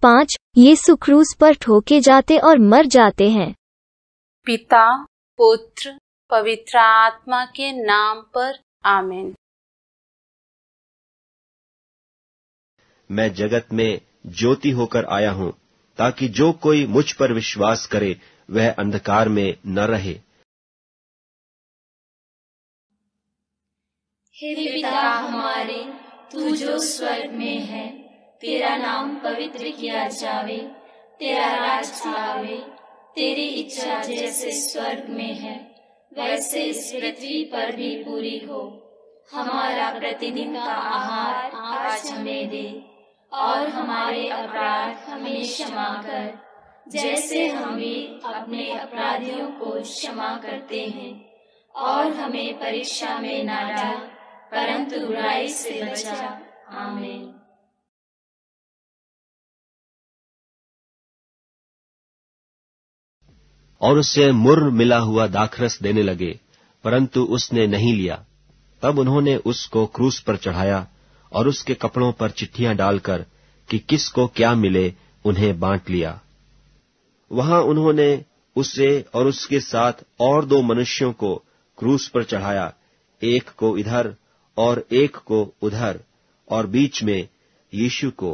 5 यीशु क्रूस पर ठोके जाते और मर जाते हैं। पिता, पुत्र, पवित्र आत्मा के नाम पर आमीन। मैं जगत में ज्योति होकर आया हूँ, ताकि जो कोई मुझ पर विश्वास करे वह अंधकार में न रहे। हे पिता हमारे, तू जो स्वर्ग में है, तेरा नाम पवित्र किया जावे, तेरा राज आवे, तेरी इच्छा जैसे स्वर्ग में है वैसे इस पृथ्वी पर भी पूरी हो। हमारा प्रतिदिन का आहार आज हमें दे, और हमारे अपराध हमें क्षमा कर, जैसे हम भी अपने अपराधियों को क्षमा करते हैं, और हमें परीक्षा में न डाल, परंतु बुराई से बचा। आमीन। और उससे मुर्र मिला हुआ दाखरस देने लगे, परंतु उसने नहीं लिया। तब उन्होंने उसको क्रूस पर चढ़ाया और उसके कपड़ों पर चिट्ठियां डालकर कि किसको क्या मिले उन्हें बांट लिया। वहां उन्होंने उसे और उसके साथ और 2 मनुष्यों को क्रूस पर चढ़ाया, एक को इधर और एक को उधर, और बीच में यीशु को।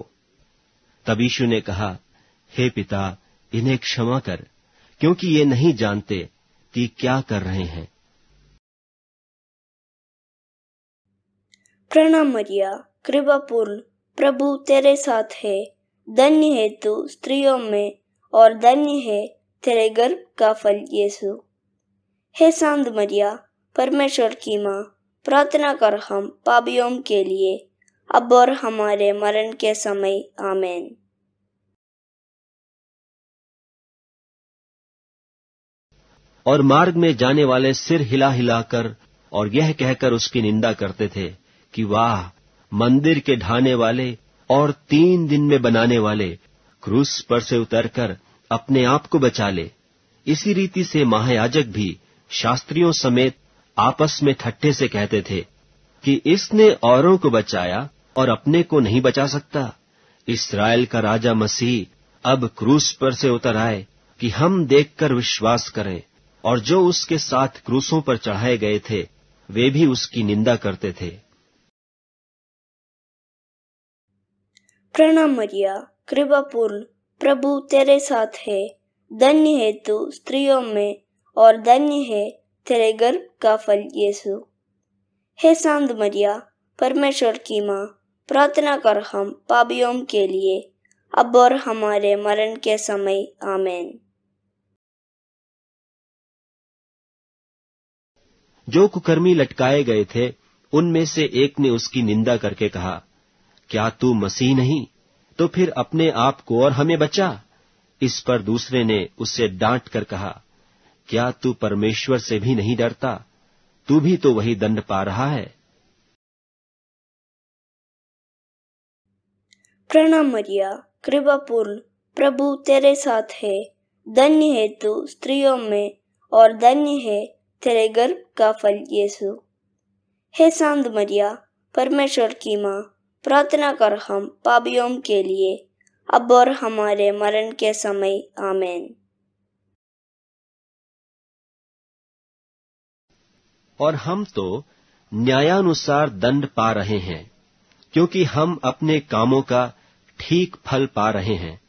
तब यीशु ने कहा, हे पिता, इन्हें क्षमा कर, क्योंकि ये नहीं जानते कि क्या कर रहे हैं। प्रणाम मरिया, कृपा पूर्ण, प्रभु तेरे साथ है। धन्य है तू स्त्रियों में, और धन्य है तेरे गर्भ का फल यीशु। हे शांत मरिया, परमेश्वर की माँ, प्रार्थना कर हम पापियों के लिए, अब और हमारे मरण के समय। आमीन। और मार्ग में जाने वाले सिर हिला हिलाकर और यह कहकर उसकी निंदा करते थे कि वाह, मंदिर के ढाने वाले और 3 दिन में बनाने वाले क्रूस पर से उतरकर अपने आप को बचा ले। इसी रीति से महायाजक भी शास्त्रियों समेत आपस में ठट्ठे से कहते थे कि इसने औरों को बचाया और अपने को नहीं बचा सकता। इस्राएल का राजा मसीह अब क्रूस पर से उतर आए कि हम देखकर विश्वास करें। और जो उसके साथ क्रूसों पर चढ़ाए गए थे वे भी उसकी निंदा करते थे। प्रणाम मरिया, कृपा पूर्ण, प्रभु तेरे साथ है। धन्य है तू स्त्रियों में, और धन्य है तेरे गर्भ का फल यीशु। हे शांत मरिया, परमेश्वर की माँ, प्रार्थना कर हम पापियों के लिए, अब और हमारे मरण के समय। आमीन। जो कुकर्मी लटकाए गए थे उनमें से एक ने उसकी निंदा करके कहा, क्या तू मसीह नहीं? तो फिर अपने आप को और हमें बचा। इस पर दूसरे ने उससे डांट कर कहा, क्या तू परमेश्वर से भी नहीं डरता? तू भी तो वही दंड पा रहा है। प्रणाम मरिया, कृपा पूर्ण, प्रभु तेरे साथ है। धन्य है तू स्त्रियों में, और धन्य है तेरे गर्भ का फल यीशु। हे शांत मरिया, परमेश्वर की माँ, प्रार्थना कर हम पापियों के लिए, अब और हमारे मरण के समय। आमीन। और हम तो न्यायानुसार दंड पा रहे हैं, क्योंकि हम अपने कामों का ठीक फल पा रहे हैं,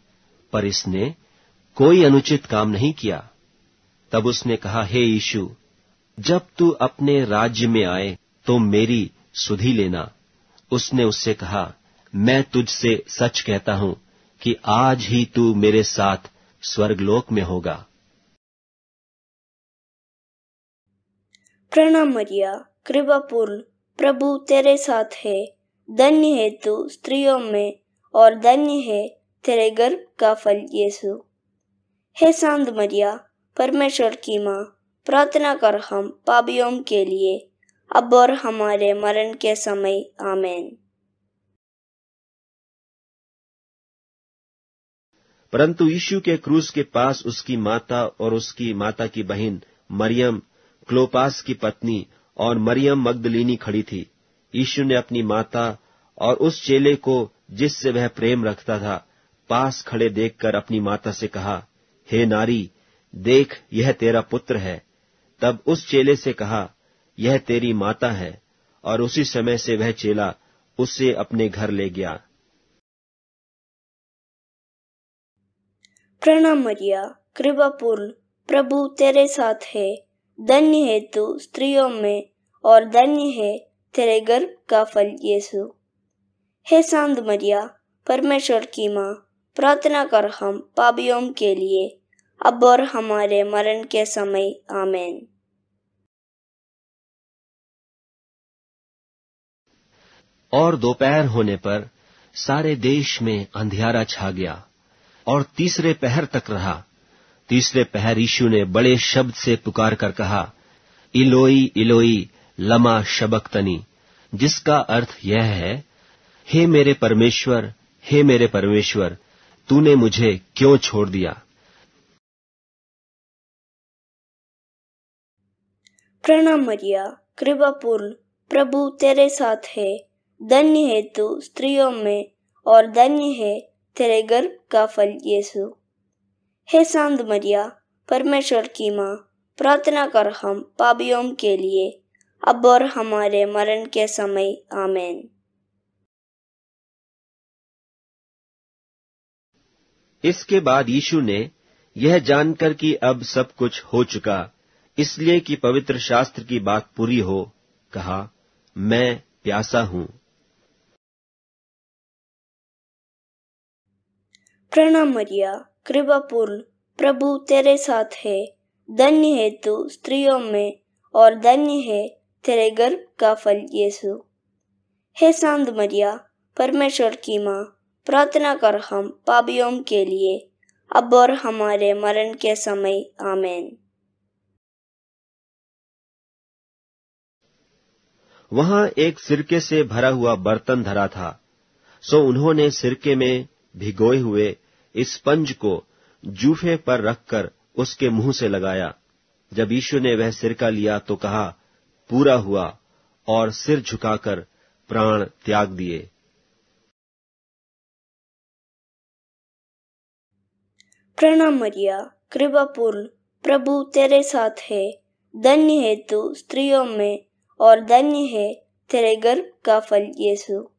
पर इसने कोई अनुचित काम नहीं किया। तब उसने कहा, हे यीशु, जब तू अपने राज्य में आए तो मेरी सुधि लेना। उसने उससे कहा, मैं तुझसे सच कहता हूं कि आज ही तू मेरे साथ स्वर्गलोक में होगा। प्रणाम मरिया, कृपा पूर्ण, प्रभु तेरे साथ है। धन्य है तू स्त्रियों में, और धन्य है तेरे गर्भ का फल यीशु। हे शांत मरिया, परमेश्वर की माँ, प्रार्थना कर हम पापियों के लिए, अब और हमारे मरण के समय। आमीन। परंतु यीशु के क्रूस के पास उसकी माता और उसकी माता की बहन मरियम, क्लोपास की पत्नी, और मरियम मगदलीनी खड़ी थी। यीशु ने अपनी माता और उस चेले को जिससे वह प्रेम रखता था पास खड़े देखकर अपनी माता से कहा, हे नारी, देख यह तेरा पुत्र है। तब उस चेले से कहा, यह तेरी माता है। और उसी समय से वह चेला उसे अपने घर ले गया। प्रणाम मरिया, कृपा पूर्ण, प्रभु तेरे साथ है। धन्य है तू स्त्रियों में और धन्य है तेरे गर्भ का फल यीशु। हे शांत मरिया, परमेश्वर की माँ, प्रार्थना कर हम पापियों के लिए, अब और हमारे मरण के समय। आमीन। और दोपहर होने पर सारे देश में अंधियारा छा गया और तीसरे पहर तक रहा। तीसरे पहर यीशु ने बड़े शब्द से पुकार कर कहा, इलोई इलोई लमा शबक्तनी, जिसका अर्थ यह है, हे मेरे परमेश्वर, हे मेरे परमेश्वर, तूने मुझे क्यों छोड़ दिया। प्रणाम मरिया, कृपा पूर्ण, प्रभु तेरे साथ है। धन्य है तू स्त्रियों में और धन्य है तेरे गर्भ का फल यीशु। हे शांत मरिया, परमेश्वर की माँ, प्रार्थना कर हम पापियों के लिए, अब और हमारे मरण के समय। आमीन। इसके बाद यीशु ने यह जानकर कि अब सब कुछ हो चुका, इसलिए कि पवित्र शास्त्र की बात पूरी हो, कहा, मैं प्यासा हूं। प्रणाम मरिया, कृपा पूर्ण, प्रभु तेरे साथ है। धन्य है तू स्त्रियों में और धन्य है तेरे गर्भ का फल यीशु। हे शांत मरिया, परमेश्वर की माँ, प्रार्थना कर हम पापियों के लिए, अब और हमारे मरण के समय। आमीन। वहां एक सिरके से भरा हुआ बर्तन धरा था, सो उन्होंने सिरके में भिगोए हुए स्पंज को जूफे पर रखकर उसके मुंह से लगाया। जब यीशु ने वह सिरका लिया तो कहा, पूरा हुआ, और सिर झुकाकर प्राण त्याग दिए। प्रणाम मरिया, कृपा पूर्ण, प्रभु तेरे साथ है। धन्य है तू स्त्रियों में और धन्य है तेरे गर्भ का फल यीशु।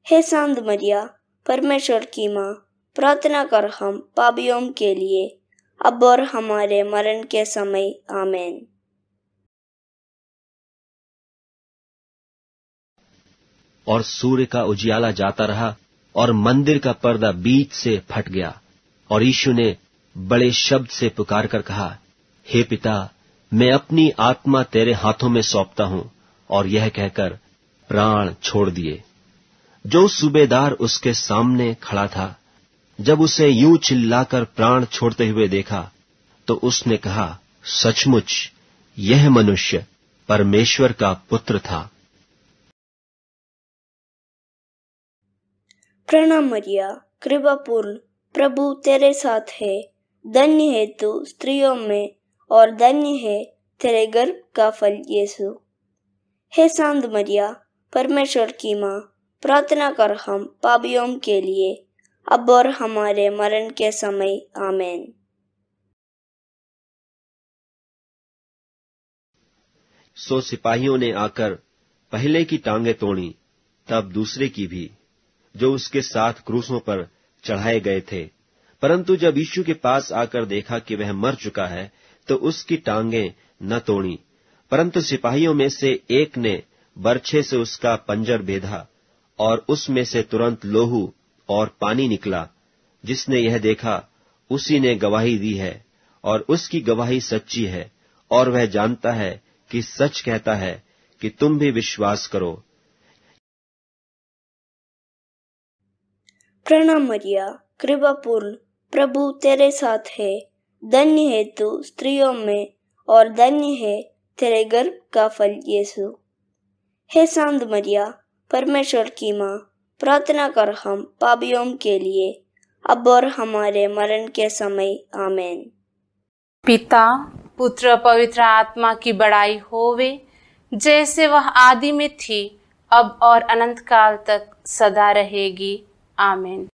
हे शांत मरिया, परमेश्वर की माँ, प्रार्थना कर हम पापियों के लिए, अब और हमारे मरण के समय। आमीन। और सूर्य का उजियाला जाता रहा और मंदिर का पर्दा बीच से फट गया। और यीशु ने बड़े शब्द से पुकार कर कहा, हे पिता, मैं अपनी आत्मा तेरे हाथों में सौंपता हूं। और यह कहकर प्राण छोड़ दिए। जो सूबेदार उसके सामने खड़ा था, जब उसे यूं चिल्लाकर प्राण छोड़ते हुए देखा, तो उसने कहा, सचमुच यह मनुष्य परमेश्वर का पुत्र था। प्रणाम मरिया, कृपा पूर्ण, प्रभु तेरे साथ है। धन्य है तू स्त्रियों में और धन्य है तेरे गर्भ का फल यीशु। हे शांत मरिया, परमेश्वर की माँ, प्रार्थना कर हम पापियों के लिए, अब और हमारे मरण के समय। आमीन। सो सिपाहियों ने आकर पहले की टांगें तोड़ी, तब दूसरे की भी, जो उसके साथ क्रूसों पर चढ़ाए गए थे। परंतु जब यीशु के पास आकर देखा कि वह मर चुका है, तो उसकी टांगें न तोड़ी। परंतु सिपाहियों में से एक ने बर्छे से उसका पंजर बेधा, और उसमें से तुरंत लोहू और पानी निकला। जिसने यह देखा, उसी ने गवाही दी है, और उसकी गवाही सच्ची है, और वह जानता है कि सच कहता है, कि तुम भी विश्वास करो। प्रणाम मरिया, कृपा पूर्ण, प्रभु तेरे साथ है। धन्य है तू स्त्रियों में और धन्य है तेरे गर्भ का फल यीशु। हे शांत मरिया, परमेश्वर की माँ, प्रार्थना कर हम पापियों के लिए, अब और हमारे मरण के समय। आमीन। पिता, पुत्र, पवित्र आत्मा की बड़ाई होवे, जैसे वह आदि में थी, अब और अनंत काल तक सदा रहेगी। आमीन।